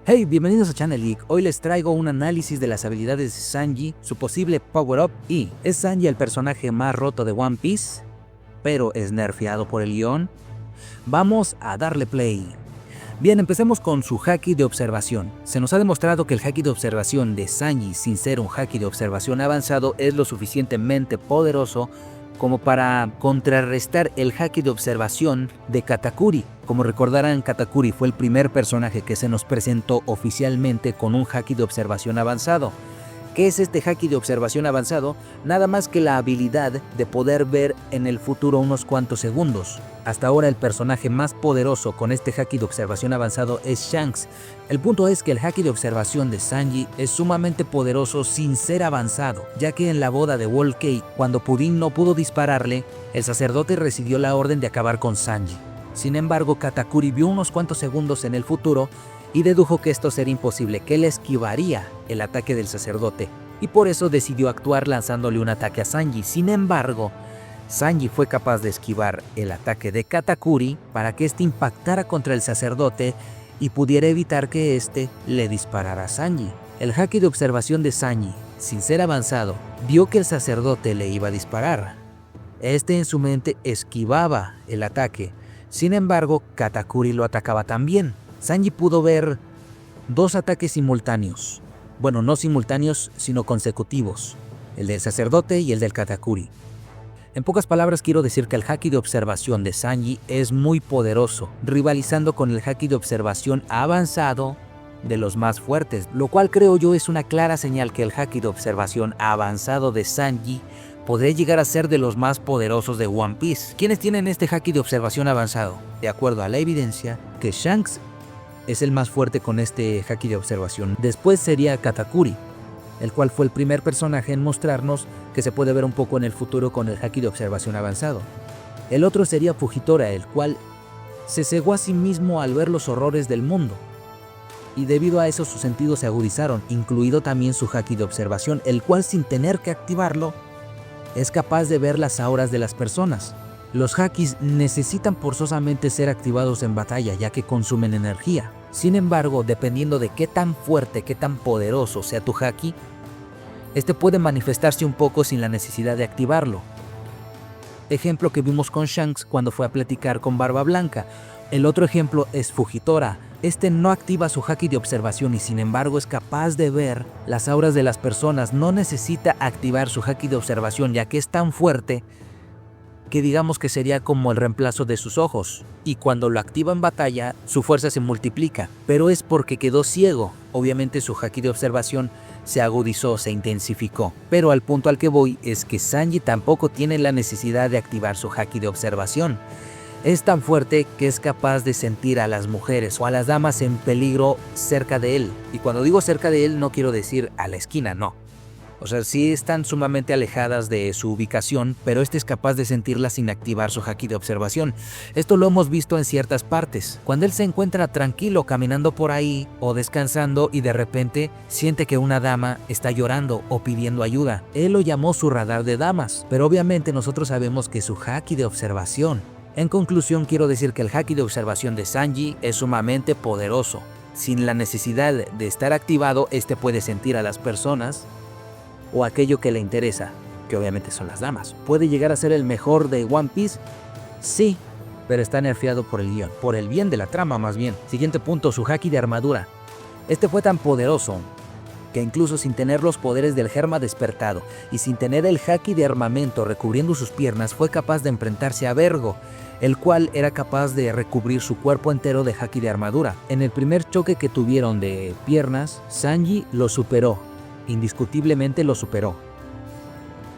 Hey, bienvenidos a Channel Geek. Hoy les traigo un análisis de las habilidades de Sanji, su posible power-up y ¿es Sanji el personaje más roto de One Piece? ¿Pero es nerfeado por el guión? Vamos a darle play. Bien, empecemos con su haki de observación. Se nos ha demostrado que el haki de observación de Sanji, sin ser un haki de observación avanzado, es lo suficientemente poderoso como para contrarrestar el haki de observación de Katakuri. Como recordarán, Katakuri fue el primer personaje que se nos presentó oficialmente con un haki de observación avanzado. ¿Qué es este haki de observación avanzado? Nada más que la habilidad de poder ver en el futuro unos cuantos segundos. Hasta ahora el personaje más poderoso con este haki de observación avanzado es Shanks. El punto es que el haki de observación de Sanji es sumamente poderoso sin ser avanzado, ya que en la boda de Whole Cake, cuando Pudding no pudo dispararle, el sacerdote recibió la orden de acabar con Sanji. Sin embargo, Katakuri vio unos cuantos segundos en el futuro y dedujo que esto sería imposible, que él esquivaría el ataque del sacerdote, y por eso decidió actuar lanzándole un ataque a Sanji. Sin embargo, Sanji fue capaz de esquivar el ataque de Katakuri para que éste impactara contra el sacerdote y pudiera evitar que éste le disparara a Sanji. El haki de observación de Sanji, sin ser avanzado, vio que el sacerdote le iba a disparar. Este en su mente esquivaba el ataque. Sin embargo, Katakuri lo atacaba también. Sanji pudo ver dos ataques simultáneos. Bueno, no simultáneos, sino consecutivos. El del sacerdote y el del Katakuri. En pocas palabras quiero decir que el haki de observación de Sanji es muy poderoso, rivalizando con el haki de observación avanzado de los más fuertes, lo cual creo yo es una clara señal que el haki de observación avanzado de Sanji podría llegar a ser de los más poderosos de One Piece. ¿Quiénes tienen este haki de observación avanzado? De acuerdo a la evidencia, que Shanks es el más fuerte con este haki de observación. Después sería Katakuri, el cual fue el primer personaje en mostrarnos que se puede ver un poco en el futuro con el haki de observación avanzado. El otro sería Fujitora, el cual se cegó a sí mismo al ver los horrores del mundo. Y debido a eso sus sentidos se agudizaron, incluido también su haki de observación, el cual sin tener que activarlo, es capaz de ver las auras de las personas. Los hakis necesitan forzosamente ser activados en batalla ya que consumen energía. Sin embargo, dependiendo de qué tan fuerte, qué tan poderoso sea tu haki, este puede manifestarse un poco sin la necesidad de activarlo. Ejemplo que vimos con Shanks cuando fue a platicar con Barba Blanca. El otro ejemplo es Fujitora. Este no activa su haki de observación y sin embargo es capaz de ver las auras de las personas. No necesita activar su haki de observación ya que es tan fuerte que digamos que sería como el reemplazo de sus ojos, y cuando lo activa en batalla, su fuerza se multiplica, pero es porque quedó ciego. Obviamente su haki de observación se agudizó, se intensificó, pero al punto al que voy es que Sanji tampoco tiene la necesidad de activar su haki de observación. Es tan fuerte que es capaz de sentir a las mujeres o a las damas en peligro cerca de él, y cuando digo cerca de él no quiero decir a la esquina, no. O sea, sí están sumamente alejadas de su ubicación, pero este es capaz de sentirlas sin activar su haki de observación. Esto lo hemos visto en ciertas partes. Cuando él se encuentra tranquilo caminando por ahí o descansando y de repente siente que una dama está llorando o pidiendo ayuda. Él lo llamó su radar de damas, pero obviamente nosotros sabemos que es su haki de observación. En conclusión, quiero decir que el haki de observación de Sanji es sumamente poderoso. Sin la necesidad de estar activado, este puede sentir a las personas o aquello que le interesa, que obviamente son las damas. ¿Puede llegar a ser el mejor de One Piece? Sí, pero está nerfeado por el guión, por el bien de la trama más bien. Siguiente punto, su haki de armadura. Este fue tan poderoso que incluso sin tener los poderes del Germa despertado y sin tener el haki de armamento recubriendo sus piernas, fue capaz de enfrentarse a Vergo, el cual era capaz de recubrir su cuerpo entero de haki de armadura. En el primer choque que tuvieron de piernas, Sanji lo superó. Indiscutiblemente lo superó.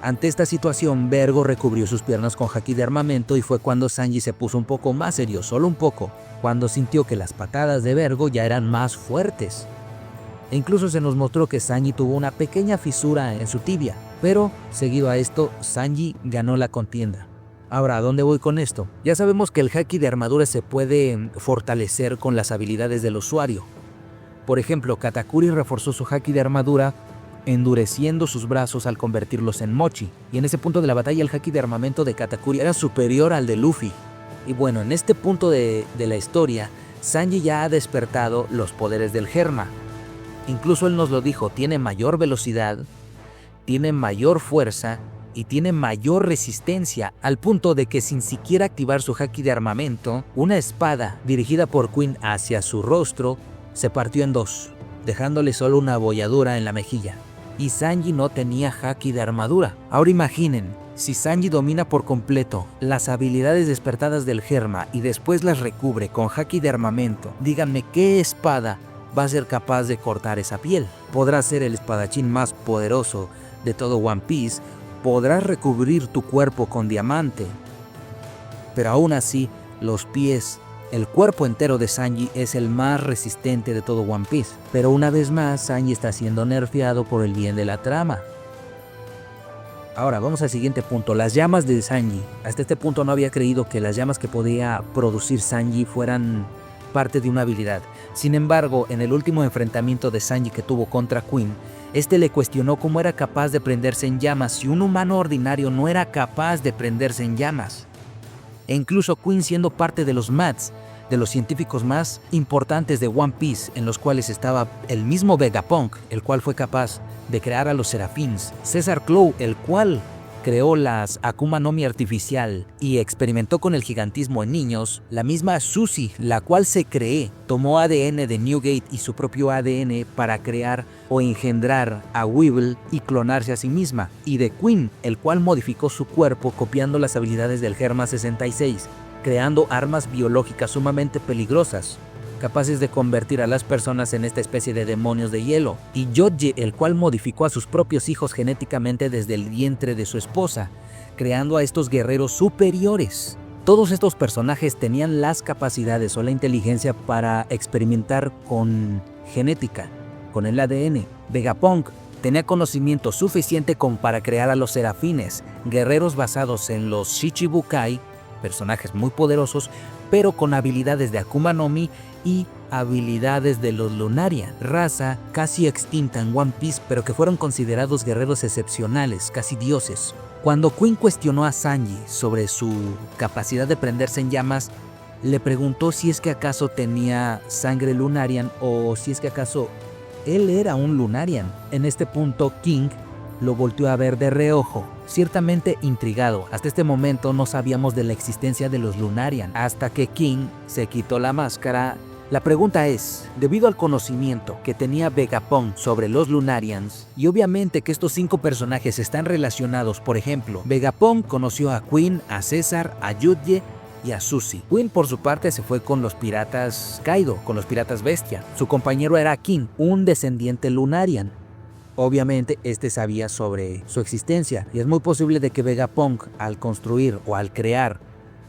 Ante esta situación, Vergo recubrió sus piernas con haki de armamento y fue cuando Sanji se puso un poco más serio, solo un poco, cuando sintió que las patadas de Vergo ya eran más fuertes. E incluso se nos mostró que Sanji tuvo una pequeña fisura en su tibia, pero seguido a esto, Sanji ganó la contienda. Ahora, ¿a dónde voy con esto? Ya sabemos que el haki de armadura se puede fortalecer con las habilidades del usuario. Por ejemplo, Katakuri reforzó su haki de armadura endureciendo sus brazos al convertirlos en mochi, y en ese punto de la batalla el haki de armamento de Katakuri era superior al de Luffy. Y bueno, en este punto de la historia, Sanji ya ha despertado los poderes del Germa. Incluso él nos lo dijo, tiene mayor velocidad, tiene mayor fuerza y tiene mayor resistencia, al punto de que sin siquiera activar su haki de armamento, una espada dirigida por Queen hacia su rostro se partió en dos, dejándole solo una abolladura en la mejilla. Y Sanji no tenía haki de armadura. Ahora imaginen, si Sanji domina por completo las habilidades despertadas del Germa y después las recubre con haki de armamento, díganme qué espada va a ser capaz de cortar esa piel. Podrá ser el espadachín más poderoso de todo One Piece, podrás recubrir tu cuerpo con diamante, pero aún así, los pies, el cuerpo entero de Sanji es el más resistente de todo One Piece. Pero una vez más, Sanji está siendo nerfeado por el bien de la trama. Ahora, vamos al siguiente punto, las llamas de Sanji. Hasta este punto no había creído que las llamas que podía producir Sanji fueran parte de una habilidad. Sin embargo, en el último enfrentamiento de Sanji que tuvo contra Queen, este le cuestionó cómo era capaz de prenderse en llamas si un humano ordinario no era capaz de prenderse en llamas. E incluso Queen, siendo parte de los MADs, de los científicos más importantes de One Piece, en los cuales estaba el mismo Vegapunk, el cual fue capaz de crear a los Serafins, Caesar Claw, el cual creó las Akuma no Mi artificial y experimentó con el gigantismo en niños, la misma Suzy, la cual se cree, tomó ADN de Newgate y su propio ADN para crear o engendrar a Weevil y clonarse a sí misma, y de Queen, el cual modificó su cuerpo copiando las habilidades del Germa 66, creando armas biológicas sumamente peligrosas, capaces de convertir a las personas en esta especie de demonios de hielo, y Yoji, el cual modificó a sus propios hijos genéticamente desde el vientre de su esposa, creando a estos guerreros superiores. Todos estos personajes tenían las capacidades o la inteligencia para experimentar con genética, con el ADN. Vegapunk tenía conocimiento suficiente como para crear a los Serafines, guerreros basados en los Shichibukai, personajes muy poderosos, pero con habilidades de Akuma no Mi y habilidades de los Lunarian, raza casi extinta en One Piece, pero que fueron considerados guerreros excepcionales, casi dioses. Cuando Queen cuestionó a Sanji sobre su capacidad de prenderse en llamas, le preguntó si es que acaso tenía sangre Lunarian o si es que acaso él era un Lunarian. En este punto, King lo volteó a ver de reojo, ciertamente intrigado. Hasta este momento no sabíamos de la existencia de los Lunarian, hasta que King se quitó la máscara. La pregunta es, debido al conocimiento que tenía Vegapunk sobre los Lunarians, y obviamente que estos 5 personajes están relacionados, por ejemplo, Vegapunk conoció a Queen, a César, a Yuji y a Suzy. Queen, por su parte, se fue con los piratas Kaido, con los piratas Bestia. Su compañero era King, un descendiente Lunarian. Obviamente, este sabía sobre su existencia, y es muy posible de que Vegapunk, al construir o al crear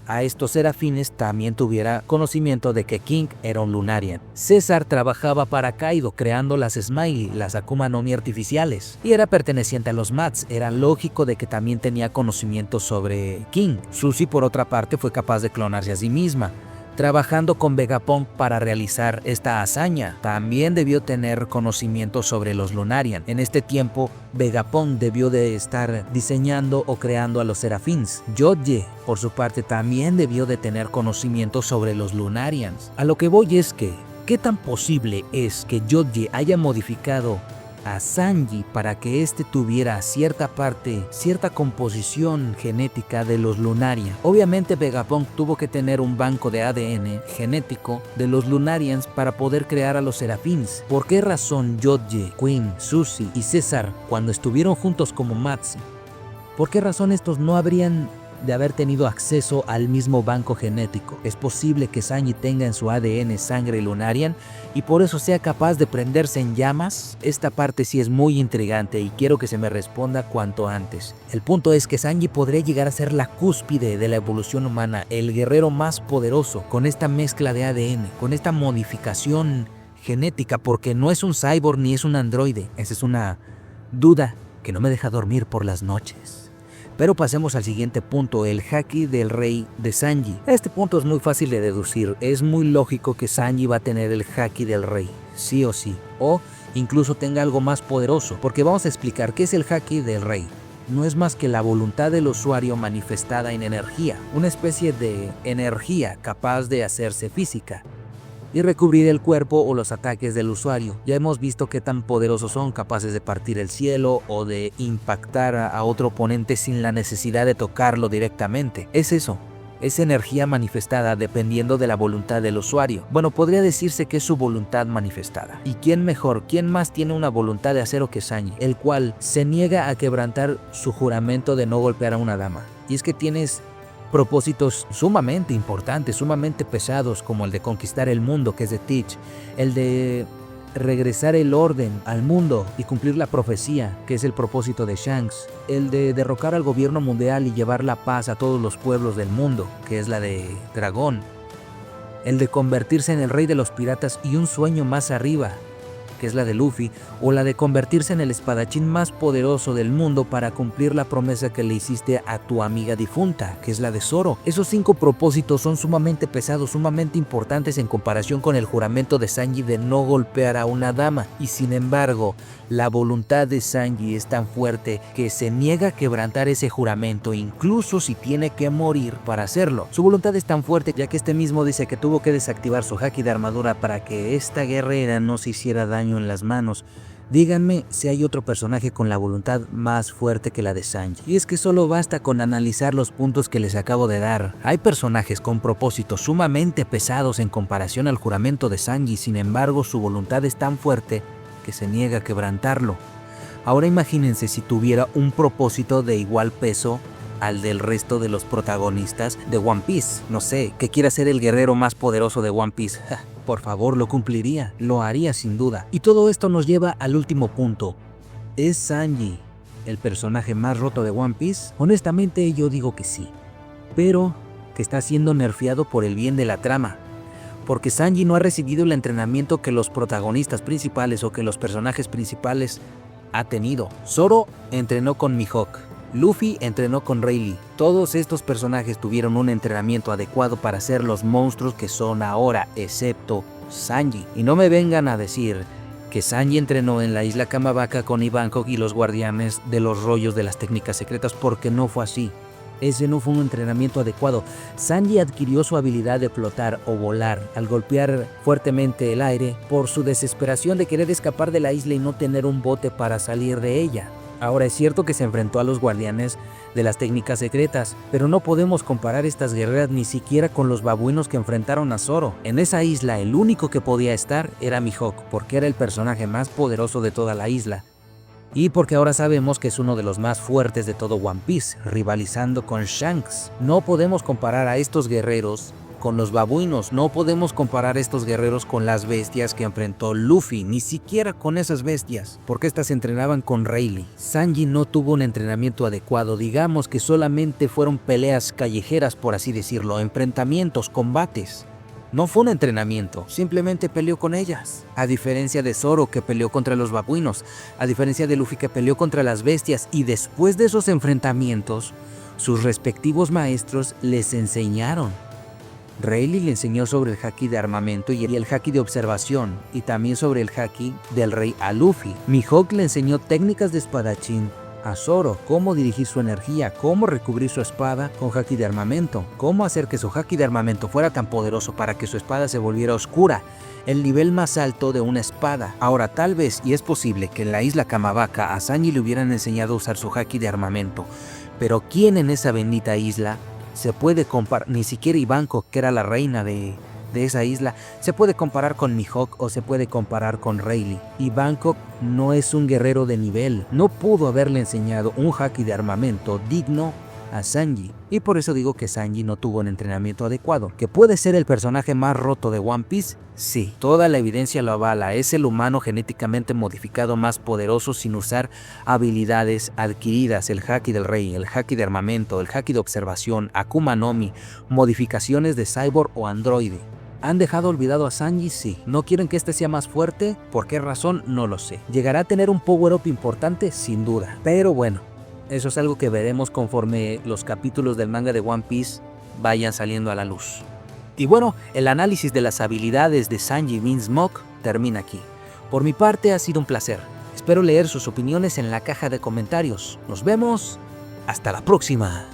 a estos serafines, también tuviera conocimiento de que King era un Lunarian. César trabajaba para Kaido creando las Smiley, las Akuma no Mi artificiales, y era perteneciente a los MADs. Era lógico de que también tenía conocimiento sobre King. Suzy, por otra parte, fue capaz de clonarse a sí misma, trabajando con Vegapunk para realizar esta hazaña. También debió tener conocimiento sobre los Lunarian. En este tiempo, Vegapunk debió de estar diseñando o creando a los Serafins. Yoji, por su parte, también debió de tener conocimiento sobre los Lunarians. A lo que voy es que, ¿qué tan posible es que Yoji haya modificado a Sanji para que éste tuviera cierta composición genética de los Lunarian? Obviamente Vegapunk tuvo que tener un banco de ADN genético de los Lunarians para poder crear a los Serafins. ¿Por qué razón Yoji, Queen, Suzy y César, cuando estuvieron juntos como MADs, por qué razón estos no habrían de haber tenido acceso al mismo banco genético? Es posible que Sanji tenga en su ADN sangre Lunarian y por eso sea capaz de prenderse en llamas. Esta parte sí es muy intrigante y quiero que se me responda cuanto antes. El punto es que Sanji podría llegar a ser la cúspide de la evolución humana, el guerrero más poderoso, con esta mezcla de ADN, con esta modificación genética, porque no es un cyborg ni es un androide. Esa es una duda que no me deja dormir por las noches. Pero pasemos al siguiente punto, el haki del rey de Sanji. Este punto es muy fácil de deducir. Es muy lógico que Sanji va a tener el haki del rey, sí o sí. O incluso tenga algo más poderoso, porque vamos a explicar qué es el haki del rey. No es más que la voluntad del usuario manifestada en energía, una especie de energía capaz de hacerse física. y recubrir el cuerpo o los ataques del usuario. Ya hemos visto qué tan poderosos son, capaces de partir el cielo o de impactar a otro oponente sin la necesidad de tocarlo directamente. Es eso. Es energía manifestada dependiendo de la voluntad del usuario. Bueno, podría decirse que es su voluntad manifestada. ¿Y quién mejor, quién más tiene una voluntad de acero que Sanji, el cual se niega a quebrantar su juramento de no golpear a una dama? Y es que tienes propósitos sumamente importantes, sumamente pesados, como el de conquistar el mundo, que es de Teach, el de regresar el orden al mundo y cumplir la profecía, que es el propósito de Shanks, el de derrocar al gobierno mundial y llevar la paz a todos los pueblos del mundo, que es la de Dragón, el de convertirse en el rey de los piratas y un sueño más arriba, que es la de Luffy, o la de convertirse en el espadachín más poderoso del mundo para cumplir la promesa que le hiciste a tu amiga difunta, que es la de Zoro. Esos 5 propósitos son sumamente pesados, sumamente importantes en comparación con el juramento de Sanji de no golpear a una dama, y sin embargo, la voluntad de Sanji es tan fuerte que se niega a quebrantar ese juramento, incluso si tiene que morir para hacerlo. Su voluntad es tan fuerte ya que este mismo dice que tuvo que desactivar su haki de armadura para que esta guerrera no se hiciera daño en las manos. Díganme si hay otro personaje con la voluntad más fuerte que la de Sanji. Y es que solo basta con analizar los puntos que les acabo de dar. Hay personajes con propósitos sumamente pesados en comparación al juramento de Sanji, sin embargo su voluntad es tan fuerte que se niega a quebrantarlo. Ahora imagínense si tuviera un propósito de igual peso al del resto de los protagonistas de One Piece. No sé, que quiera ser el guerrero más poderoso de One Piece. Por favor, lo cumpliría, lo haría sin duda. Y todo esto nos lleva al último punto. ¿Es Sanji el personaje más roto de One Piece? Honestamente yo digo que sí, pero que está siendo nerfeado por el bien de la trama. Porque Sanji no ha recibido el entrenamiento que los protagonistas principales o que los personajes principales ha tenido. Zoro entrenó con Mihawk, Luffy entrenó con Rayleigh. Todos estos personajes tuvieron un entrenamiento adecuado para ser los monstruos que son ahora, excepto Sanji. Y no me vengan a decir que Sanji entrenó en la isla Kamabaka con Ivankov y los guardianes de los rollos de las técnicas secretas, porque no fue así. Ese no fue un entrenamiento adecuado. Sanji adquirió su habilidad de flotar o volar al golpear fuertemente el aire por su desesperación de querer escapar de la isla y no tener un bote para salir de ella. Ahora es cierto que se enfrentó a los guardianes de las técnicas secretas, pero no podemos comparar estas guerreras ni siquiera con los babuinos que enfrentaron a Zoro. En esa isla el único que podía estar era Mihawk, porque era el personaje más poderoso de toda la isla. Y porque ahora sabemos que es uno de los más fuertes de todo One Piece, rivalizando con Shanks. No podemos comparar a estos guerreros con los babuinos, no podemos comparar a estos guerreros con las bestias que enfrentó Luffy, ni siquiera con esas bestias, porque estas entrenaban con Rayleigh. Sanji no tuvo un entrenamiento adecuado, digamos que solamente fueron peleas callejeras, por así decirlo, enfrentamientos, combates. No fue un entrenamiento, simplemente peleó con ellas. A diferencia de Zoro, que peleó contra los babuinos, a diferencia de Luffy, que peleó contra las bestias, y después de esos enfrentamientos, sus respectivos maestros les enseñaron. Rayleigh le enseñó sobre el haki de armamento y el haki de observación, y también sobre el haki del rey a Luffy. Mihawk le enseñó técnicas de espadachín a Zoro, cómo dirigir su energía, cómo recubrir su espada con haki de armamento, cómo hacer que su haki de armamento fuera tan poderoso para que su espada se volviera oscura, el nivel más alto de una espada. Ahora tal vez, y es posible, que en la isla Kamabaka a Sanji le hubieran enseñado a usar su haki de armamento, pero ¿quién en esa bendita isla se puede comparar? Ni siquiera Ivankov, que era la reina de esa isla, se puede comparar con Mihawk o se puede comparar con Rayleigh. Ivankov no es un guerrero de nivel, no pudo haberle enseñado un haki de armamento digno a Sanji, y por eso digo que Sanji no tuvo un entrenamiento adecuado. ¿Que puede ser el personaje más roto de One Piece? Sí, toda la evidencia lo avala. Es el humano genéticamente modificado más poderoso sin usar habilidades adquiridas, el haki del rey, el haki de armamento, el haki de observación, Akuma no Mi, modificaciones de cyborg o androide. ¿Han dejado olvidado a Sanji? Sí. ¿No quieren que este sea más fuerte? ¿Por qué razón? No lo sé. ¿Llegará a tener un power-up importante? Sin duda. Pero bueno, eso es algo que veremos conforme los capítulos del manga de One Piece vayan saliendo a la luz. Y bueno, el análisis de las habilidades de Sanji Vinsmoke termina aquí. Por mi parte ha sido un placer. Espero leer sus opiniones en la caja de comentarios. Nos vemos. Hasta la próxima.